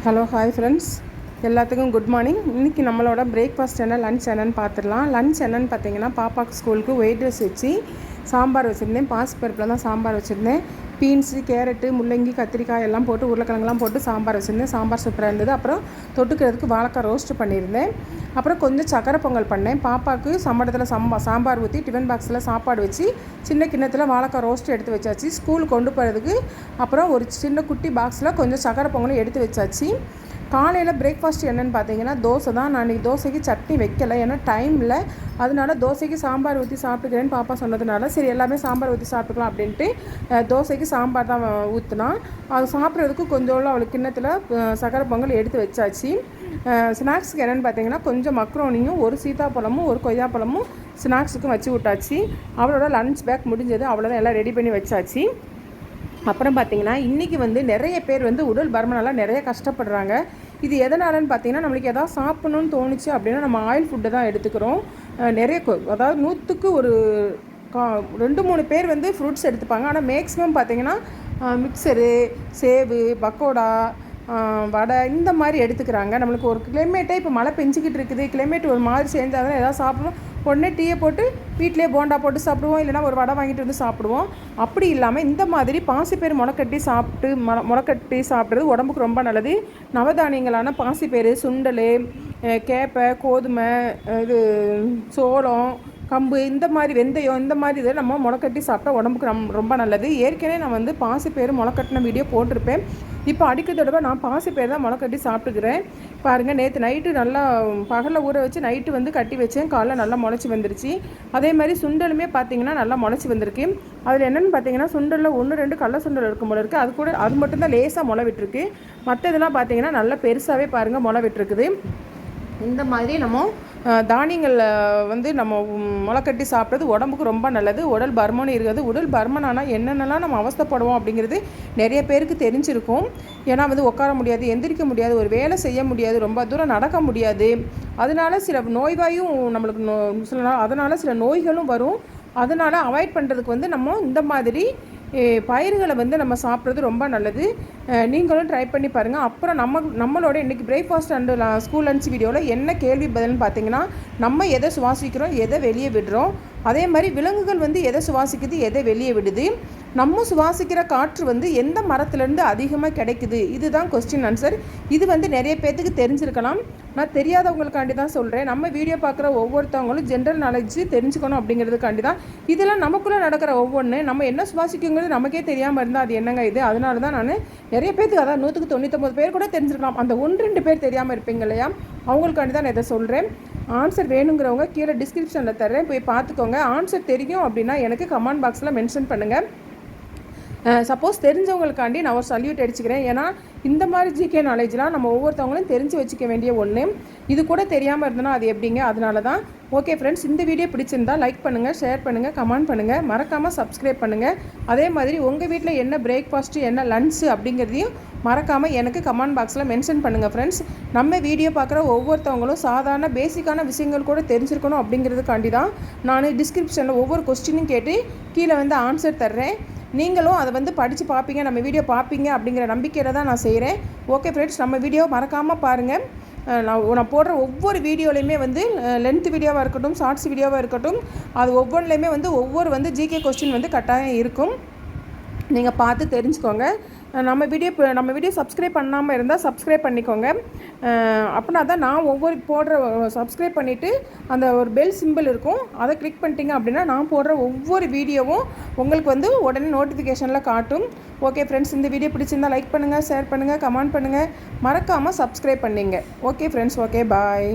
Hello hi friends, எல்லாத்துக்கும் good morning. இன்றைக்கி நம்மளோட பிரேக்ஃபாஸ்ட் என்ன லன்ச் என்னன்னு பார்த்துடலாம். லன்ச் என்னன்னு பார்த்தீங்கன்னா, பாப்பாவுக்கு ஸ்கூலுக்கு ஒயிட் ரைஸ் வச்சு சாம்பார் வச்சுருந்தேன். பாசிப்பருப்பில் தான் சாம்பார் வச்சுருந்தேன். பீன்ஸு, கேரட்டு, முள்ளங்கி, கத்திரிக்காய் எல்லாம் போட்டு உருளைக்கிழங்குலாம் போட்டு சாம்பார் வச்சுருந்தேன். சாம்பார் சூப்பராக இருந்தது. அப்புறம் தொட்டுக்கிறதுக்கு வாழைக்காய் ரோஸ்ட்டு பண்ணியிருந்தேன். அப்புறம் கொஞ்சம் சக்கரை பொங்கல் பண்ணேன். பாப்பாவுக்கு சம்பளத்தில் சாம்பார் ஊற்றி டிஃபன் பாக்ஸில் சாப்பாடு வச்சு சின்ன கிண்ணத்தில் வாழைக்காய் ரோஸ்ட்டு எடுத்து வச்சாச்சு. ஸ்கூல் கொண்டு போகிறதுக்கு அப்புறம் ஒரு சின்ன குட்டி பாக்ஸில் கொஞ்சம் சக்கரை பொங்கலும் எடுத்து வச்சாச்சு. காலையில் பிரேக்ஃபாஸ்ட் என்னென்னு பார்த்தீங்கன்னா தோசை தான். நான் இன்றைக்கி தோசைக்கு சட்னி வைக்கலை, ஏன்னா டைம் இல்லை. அதனால தோசைக்கு சாம்பார் ஊற்றி சாப்பிட்டுக்கிறேன்னு பாப்பா சொன்னதுனால சரி எல்லாமே சாம்பார் ஊற்றி சாப்பிட்டுக்கலாம் அப்படின்ட்டு தோசைக்கு சாம்பார் தான் ஊற்றினா. அது சாப்பிட்றதுக்கு கொஞ்சோண்டு அவளுக்கு கிண்ணத்தில் சக்கரை பொங்கல் எடுத்து வச்சாச்சு. ஸ்நாக்ஸுக்கு என்னென்னு பார்த்தீங்கன்னா கொஞ்சம் மக்ரோனியும் ஒரு சீத்தாப்பழமும் ஒரு கொய்யாப்பழமும் ஸ்நாக்ஸுக்கும் வச்சு விட்டாச்சு. அவளோட லன்ச் பேக் முடிஞ்சது. அவ்வளோதான், எல்லாம் ரெடி பண்ணி வச்சாச்சு. அப்புறம் பார்த்திங்கன்னா இன்றைக்கி நிறைய பேர் உடல் பருமனால் நிறைய கஷ்டப்படுறாங்க. இது எதனாலன்னு பார்த்தீங்கன்னா, நம்மளுக்கு எதாவது சாப்பிட்ணுன்னு தோணுச்சு அப்படின்னா நம்ம ஆயில் ஃபுட்டு தான் எடுத்துக்கிறோம். நிறைய அதாவது 100க்கு ஒரு 2-3 பேர் ஃப்ரூட்ஸ் எடுத்துப்பாங்க. ஆனால் மேக்ஸிமம் பார்த்திங்கன்னா மிக்சரு, சேவு, பக்கோடா, வடை இந்த மாதிரி எடுத்துக்கிறாங்க. நம்மளுக்கு ஒரு கிளைமேட்டே இப்போ மழை பெஞ்சிக்கிட்டு இருக்குது. கிளைமேட் ஒரு மாதிரி சேஞ்ச் ஆகுதுன்னா எதாவது சாப்பிடுவோம், உடனே டீயை போட்டு வீட்டிலே போண்டா போட்டு சாப்பிடுவோம், இல்லைனா ஒரு வடை வாங்கிட்டு சாப்பிடுவோம். அப்படி இல்லாமல் இந்த மாதிரி பாசிப்பயிறு முளைக்கட்டி சாப்பிட்றது உடம்புக்கு ரொம்ப நல்லது. நவதானியங்களான பாசிப்பயிறு, சுண்டல், கேப்பை, கோதுமை, சோளம், கம்பு, இந்த மாதிரி வெந்தயம், இந்த மாதிரி இதை நம்ம முளைக்கட்டி சாப்பிட்டா உடம்புக்கு ரொம்ப நல்லது. ஏற்கனவே நான் பாசிப்பயிறு முளைக்கட்டின வீடியோ போட்டிருப்பேன். இப்போ அடிக்க தடவை நான் பாசிப்பயிறு தான் முளைக்கட்டி சாப்பிட்டுக்கிறேன். பாருங்கள், நேற்று நைட்டு நல்லா பகலில் ஊற வச்சு நைட்டு கட்டி வச்சேன். காலைல நல்லா முளைச்சி வந்துருச்சு. அதே மாதிரி சுண்டலுமே பார்த்திங்கன்னா நல்லா முளைச்சி வந்திருக்கு. அதில் என்னென்னு பார்த்தீங்கன்னா சுண்டலில் 1-2 கடல சுண்டல் இருக்கும் போல இருக்குது. அது மட்டும்தான் லேசாக முளை விட்டுருக்கு. மற்ற இதெல்லாம் பார்த்திங்கன்னா நல்லா பெருசாகவே பாருங்கள் முளை விட்டுருக்குது. இந்த மாதிரி நம்ம தானியங்களில் நம்ம முளைக்கட்டி சாப்பிட்றது உடம்புக்கு ரொம்ப நல்லது. உடல் பருமன் இருக்கிறது. உடல் பருமனானால் என்னென்னலாம் நம்ம அவஸ்தைப்படுவோம் அப்படிங்கிறது நிறைய பேருக்கு தெரிஞ்சிருக்கும். ஏன்னா உட்கார முடியாது, எந்திரிக்க முடியாது, ஒரு வேலை செய்ய முடியாது, ரொம்ப தூரம் நடக்க முடியாது. அதனால சில நோய்வாயும் நம்மளுக்கு அதனால் சில நோய்களும் வரும். அதனால் அவாய்ட் பண்ணுறதுக்கு நம்ம இந்த மாதிரி பயிர்களை நம்ம சாப்பிட்றது ரொம்ப நல்லது. நீங்களும் ட்ரை பண்ணி பாருங்கள். அப்புறம் நம்மளோட இன்றைக்கி பிரேக்ஃபாஸ்ட் அண்டு ஸ்கூல் லன்ச் வீடியோவில் என்ன கேள்வி பதில்னு பார்த்தீங்கன்னா, நம்ம எதை சுவாசிக்கிறோம், எதை வெளியே விடுறோம், அதே மாதிரி விலங்குகள் எதை சுவாசிக்குது, எதை வெளியே விடுது, நம்ம சுவாசிக்கிற காற்று எந்த மரத்துலேருந்து அதிகமாக கிடைக்குது, இதுதான் கொஸ்டின் ஆன்சர். இது நிறைய பேர்த்துக்கு தெரிஞ்சிருக்கலாம். நான் தெரியாதவங்களுக்காண்டி தான் சொல்கிறேன். நம்ம வீடியோ பார்க்குற ஒவ்வொருத்தவங்களும் ஜென்ரல் நாலேஜ் தெரிஞ்சுக்கணும் அப்படிங்கிறதுக்காண்டி தான். இதெல்லாம் நமக்குள்ளே நடக்கிற ஒவ்வொன்று நம்ம என்ன சுவாசிக்குங்கிறது நமக்கே தெரியாமல் இருந்தால் அது என்னங்க இது. அதனால தான் நான் நிறைய பேர்த்துக்கு, அதான் 199 பேர் கூட தெரிஞ்சிருக்கலாம், அந்த 1-2 பேர் தெரியாமல் இருப்பீங்க இல்லையா, அவங்களுக்காண்டி தான் நான் இதை சொல்கிறேன். ஆன்சர் வேணுங்கிறவங்க கீழே டிஸ்கிரிப்ஷனில் தர்றேன், போய் பார்த்துக்கோங்க. ஆன்சர் தெரியும் அப்படின்னா எனக்கு கமெண்ட் பாக்ஸில் மென்ஷன் பண்ணுங்கள். சப்போஸ் தெரிஞ்சவங்களுக்காண்டி நான் ஒரு சல்யூட் அடிச்சுக்கிறேன். ஏன்னா இந்த மாதிரி ஜிகே நாலேஜ்லாம் நம்ம ஒவ்வொருத்தவங்களும் தெரிஞ்சு வச்சுக்க வேண்டிய ஒன்று. இது கூட தெரியாமல் இருந்தனா அது எப்படிங்க. அதனால தான். ஓகே ஃப்ரெண்ட்ஸ், இந்த வீடியோ பிடிச்சிருந்தால் லைக் பண்ணுங்கள், ஷேர் பண்ணுங்கள், கமெண்ட் பண்ணுங்கள், மறக்காமல் சப்ஸ்கிரைப் பண்ணுங்கள். அதே மாதிரி உங்கள் வீட்டில் என்ன பிரேக்ஃபாஸ்ட்டு, என்ன லன்ச்சு அப்படிங்கிறதையும் மறக்காமல் எனக்கு கமெண்ட் பாக்ஸில் மென்ஷன் பண்ணுங்கள் ஃப்ரெண்ட்ஸ். நம்ம வீடியோ பார்க்குற ஒவ்வொருத்தவங்களும் சாதாரண பேசிக்கான விஷயங்கள் கூட தெரிஞ்சிருக்கணும் அப்படிங்கிறதுக்காண்டி தான் நான் டிஸ்கிரிப்ஷனில் ஒவ்வொரு கொஸ்டினும் கேட்டு கீழே ஆன்சர் தர்றேன். நீங்களும் அதை படித்து பார்ப்பீங்க, நம்ம வீடியோ பார்ப்பீங்க அப்படிங்கிற நம்பிக்கையில் தான் நான் செய்கிறேன். ஓகே ஃப்ரெண்ட்ஸ், நம்ம வீடியோ மறக்காமல் பாருங்கள். நான் போடுற ஒவ்வொரு வீடியோலையுமே லென்த் வீடியோவாக இருக்கட்டும், ஷார்ட்ஸ் வீடியோவாக இருக்கட்டும், அது ஒவ்வொன்றுலையுமே ஒவ்வொரு ஜிகே கொஸ்டின் கட்டாயம் இருக்கும். நீங்கள் பார்த்து தெரிஞ்சுக்கோங்க. நம்ம வீடியோ சப்ஸ்கிரைப் பண்ணாமல் இருந்தால் சப்ஸ்கிரைப் பண்ணிக்கோங்க. அப்படின்னா தான் நான் ஒவ்வொரு சப்ஸ்கிரைப் பண்ணிவிட்டு அந்த ஒரு பெல் சிம்பிள் இருக்கும், அதை கிளிக் பண்ணிட்டீங்க அப்படின்னா நான் போடுற ஒவ்வொரு வீடியோவும் உங்களுக்கு உடனே நோட்டிஃபிகேஷனில் காட்டும். ஓகே ஃப்ரெண்ட்ஸ், இந்த வீடியோ பிடிச்சிருந்தால் லைக் பண்ணுங்கள், ஷேர் பண்ணுங்கள், கமெண்ட் பண்ணுங்கள், மறக்காமல் சப்ஸ்கிரைப் பண்ணிங்க. Okay friends, okay bye.